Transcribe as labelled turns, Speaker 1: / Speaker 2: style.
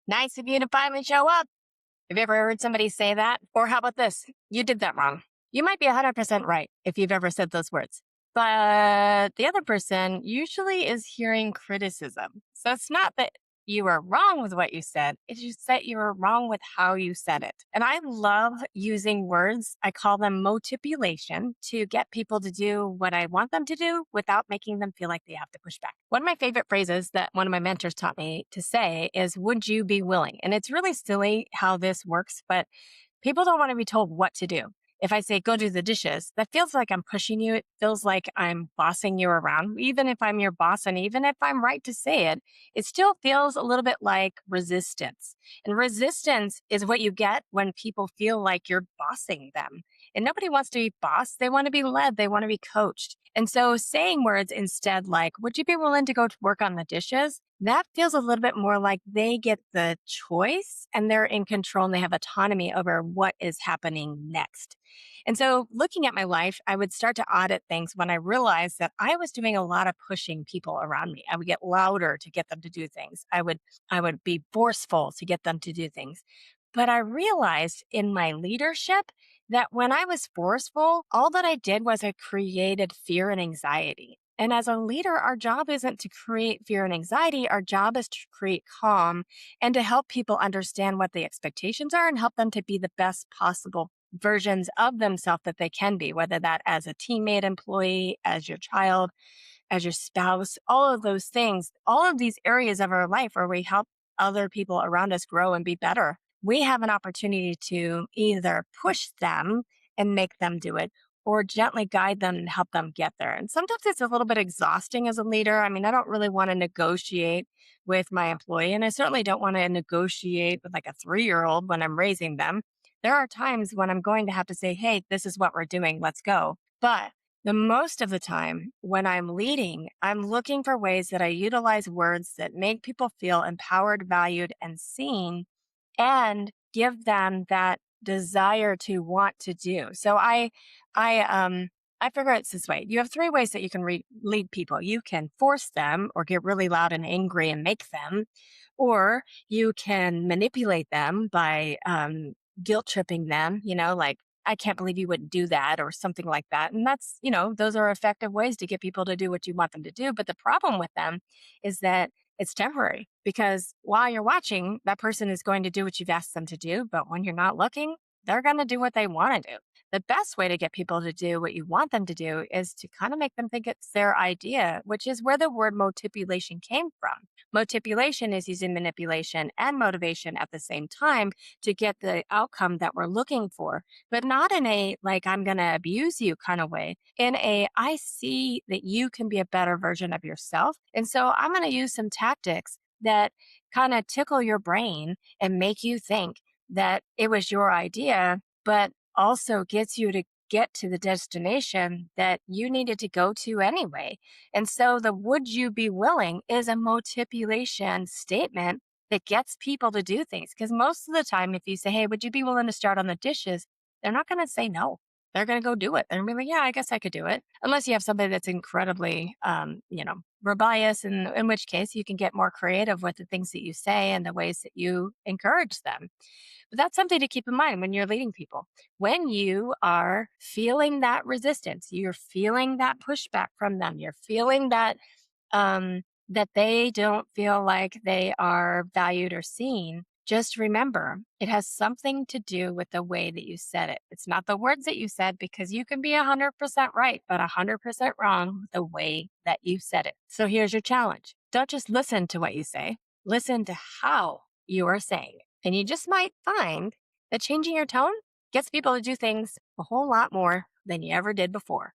Speaker 1: Nice of you to finally show up. Have you ever heard somebody say that? Or how about this? You did that wrong. You might be 100% right if you've ever said those words. But the other person usually is hearing criticism. So it's not that you were wrong with what you said, it's just that you were wrong with how you said it. And I love using words. I call them motipulation to get people to do what I want them to do without making them feel like they have to push back. One of my favorite phrases that one of my mentors taught me to say is, would you be willing? And it's really silly how this works, but people don't want to be told what to do. If I say, go do the dishes, that feels like I'm pushing you. It feels like I'm bossing you around. Even if I'm your boss and even if I'm right to say it, it still feels a little bit like resistance. And resistance is what you get when people feel like you're bossing them. And nobody wants to be bossed. They want to be led. They want to be coached. And so saying words instead like, would you be willing to go to work on the dishes? That feels a little bit more like they get the choice and they're in control and they have autonomy over what is happening next. And so looking at my life, I would start to audit things when I realized that I was doing a lot of pushing people around me. I would get louder to get them to do things. I would be forceful to get them to do things. But I realized in my leadership that when I was forceful, all that I did was I created fear and anxiety. And as a leader, our job isn't to create fear and anxiety. Our job is to create calm and to help people understand what the expectations are and help them to be the best possible versions of themselves that they can be, whether that as a teammate, employee, as your child, as your spouse, all of those things, all of these areas of our life where we help other people around us grow and be better. We have an opportunity to either push them and make them do it or gently guide them and help them get there. And sometimes it's a little bit exhausting as a leader. I mean, I don't really want to negotiate with my employee, and I certainly don't want to negotiate with like a 3-year-old when I'm raising them. There are times when I'm going to have to say, hey, this is what we're doing. Let's go. But the most of the time when I'm leading, I'm looking for ways that I utilize words that make people feel empowered, valued, and seen and give them that desire to want to do. So I figure it's this way. You have 3 ways that you can lead people. You can force them or get really loud and angry and make them, or you can manipulate them by guilt tripping them, like, I can't believe you wouldn't do that or something like that. And that's, those are effective ways to get people to do what you want them to do. But the problem with them is that it's temporary because while you're watching, that person is going to do what you've asked them to do. But when you're not looking, they're going to do what they want to do. The best way to get people to do what you want them to do is to kind of make them think it's their idea, which is where the word motipulation came from. Motipulation is using manipulation and motivation at the same time to get the outcome that we're looking for, but not in a like, I'm going to abuse you kind of way. In a, I see that you can be a better version of yourself. And so I'm going to use some tactics that kind of tickle your brain and make you think that it was your idea, but also gets you to get to the destination that you needed to go to anyway. And so the would you be willing is a motipulation statement that gets people to do things. Because most of the time, if you say, hey, would you be willing to start on the dishes? They're not going to say no. They're going to go do it. They're going to be like, yeah, I guess I could do it. Unless you have somebody that's incredibly, rebellious, in which case you can get more creative with the things that you say and the ways that you encourage them. But that's something to keep in mind when you're leading people. When you are feeling that resistance, you're feeling that pushback from them, you're feeling that they don't feel like they are valued or seen, just remember it has something to do with the way that you said it. It's not the words that you said because you can be 100% right, but 100% wrong with the way that you said it. So here's your challenge. Don't just listen to what you say, listen to how you are saying it. And you just might find that changing your tone gets people to do things a whole lot more than you ever did before.